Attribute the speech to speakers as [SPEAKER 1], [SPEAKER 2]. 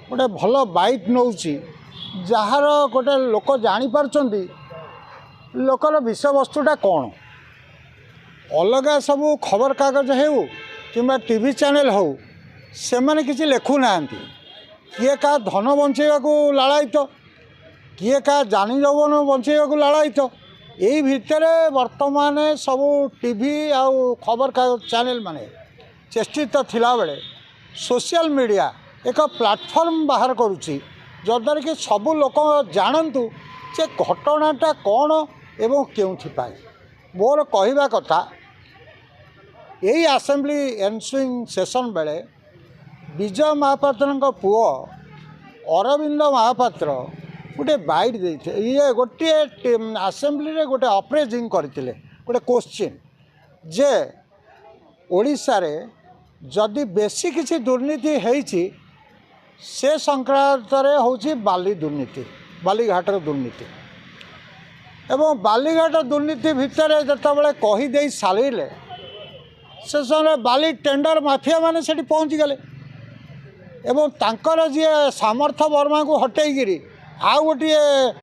[SPEAKER 1] गोटे भल बाइट नौ जार गोटे लोक जापार लोकर विषय वस्तुटा कौन अलग सब खबर कागज हो कि टीवी चैनल हो से मैंने किसी लिखुना किए का धन बंचेवा लालायित किए का जानी जौवन बंचेवा लालायित यही भितर वर्तमान सब टीवी आउ खबर कागज चैनल माने चेष्टित थिला बेले सोशल मीडिया एक प्लेटफॉर्म बाहर करुच्ची जद्वारा कि सबू लोक जानतु जे घटनाटा कौन एवं क्यों मोर कहवा कथा यही आसेम्बली एनसुइंग सेशन बेले विजय महापात्र पुओ अरविंद महापात्र गोटे बाइट देते ये गोटे आसेम्बली रे गोटे अप्रेजिंग करते गोटे क्वेश्चन जे ओडिशा रे जदि बेसी किसी दुर्नीति होईची से संक्रांत हूँ बाली दुर्नीति बालीघाटर दुर्नीति एवं बालीघाट दुर्नीति भितर जिते कहीदे सारे से समय बाली टेंडर माफिया माने सेठी पहुँची गले एवं तांकर जी सामर्थ वर्मा को हटेगी आउ गोटे